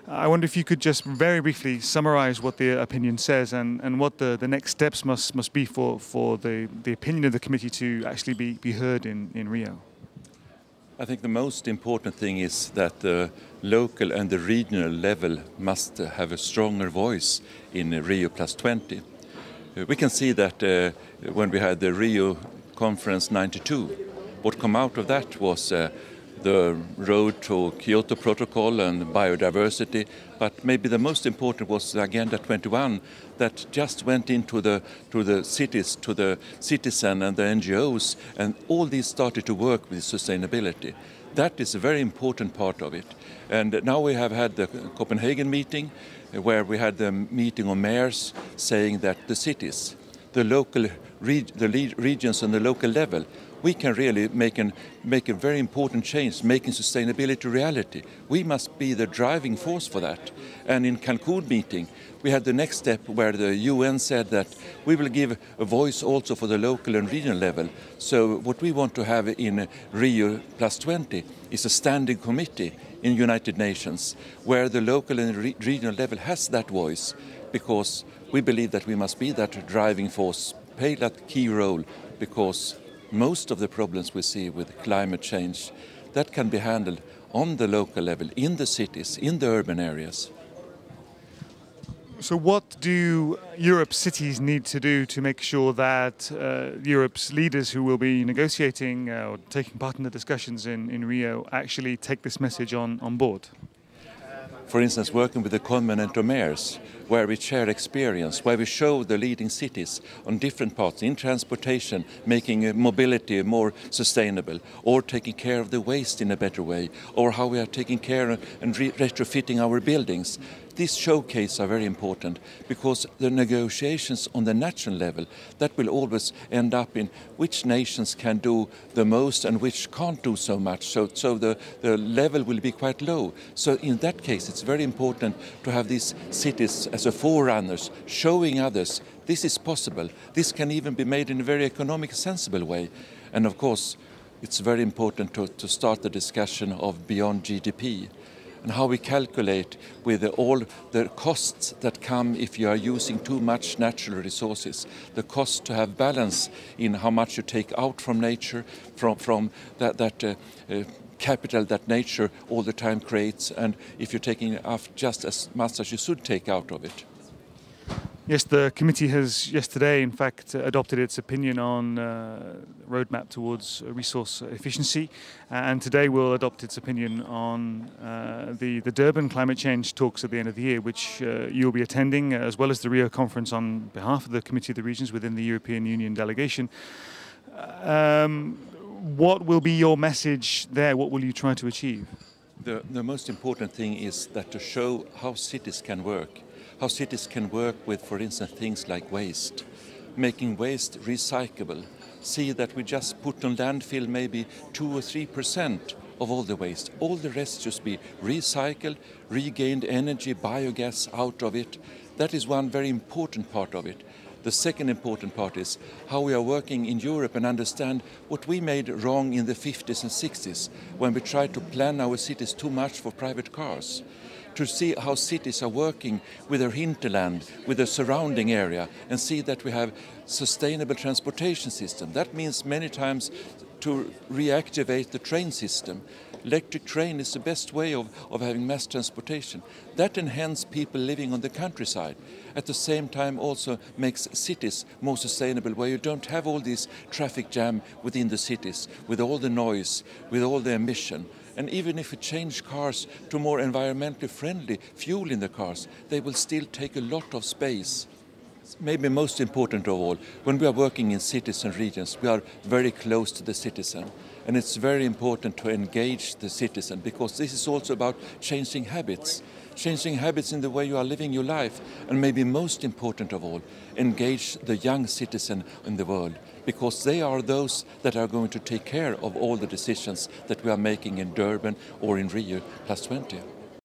I wonder if you could just very briefly summarize what the opinion says and what the next steps must be for the opinion of the committee to actually be heard in Rio. I think the most important thing is that the local and the regional level must have a stronger voice in Rio +20. We can see that when we had the Rio Conference 92, what came out of that was the road to Kyoto Protocol and biodiversity, but maybe the most important was the Agenda 21 that just went into the cities, to the citizen and the NGOs, and all these started to work with sustainability. That is a very important part of it. And now we have had the Copenhagen meeting, where we had the meeting of mayors saying that the cities, the local regions on the local level, we can really make a very important change, making sustainability a reality. We must be the driving force for that. And in Cancun meeting, we had the next step where the UN said that we will give a voice also for the local and regional level. So what we want to have in Rio +20 is a standing committee in United Nations where the local and regional level has that voice, because we believe that we must be that driving force, play that key role, because most of the problems we see with climate change, that can be handled on the local level, in the cities, in the urban areas. So what do Europe's cities need to do to make sure that Europe's leaders who will be negotiating or taking part in the discussions in Rio actually take this message on board? For instance, working with the Covenant of Mayors, where we share experience, where we show the leading cities on different parts, in transportation, making mobility more sustainable, or taking care of the waste in a better way, or how we are taking care and retrofitting our buildings. These showcases are very important, because the negotiations on the national level, that will always end up in which nations can do the most and which can't do so much. So the level will be quite low. So in that case, it's very important to have these cities as a forerunners, showing others this is possible. This can even be made in a very economic, sensible way. And of course, it's very important to start the discussion of beyond GDP. And how we calculate with all the costs that come if you are using too much natural resources, the cost to have balance in how much you take out from nature, from that capital that nature all the time creates, and if you're taking off just as much as you should take out of it. Yes, the committee has yesterday, in fact, adopted its opinion on roadmap towards resource efficiency, and today will adopt its opinion on the Durban climate change talks at the end of the year, which you'll be attending, as well as the Rio conference on behalf of the Committee of the Regions within the European Union delegation. What will be your message there? What will you try to achieve? The most important thing is that to show how cities can work. How cities can work with, for instance, things like waste, making waste recyclable. See that we just put on landfill maybe 2 or 3% of all the waste. All the rest just be recycled, regained energy, biogas out of it. That is one very important part of it. The second important part is how we are working in Europe and understand what we made wrong in the 50s and 60s when we tried to plan our cities too much for private cars. To see how cities are working with their hinterland, with the surrounding area, and see that we have sustainable transportation system. That means many times to reactivate the train system. Electric train is the best way of having mass transportation. That enhances people living on the countryside. At the same time also makes cities more sustainable, where you don't have all this traffic jam within the cities, with all the noise, with all the emission. And even if we change cars to more environmentally friendly fuel in the cars, they will still take a lot of space. Maybe most important of all, when we are working in cities and regions, we are very close to the citizen. And it's very important to engage the citizen, because this is also about changing habits in the way you are living your life. And maybe most important of all, engage the young citizen in the world, because they are those that are going to take care of all the decisions that we are making in Durban or in Rio +20.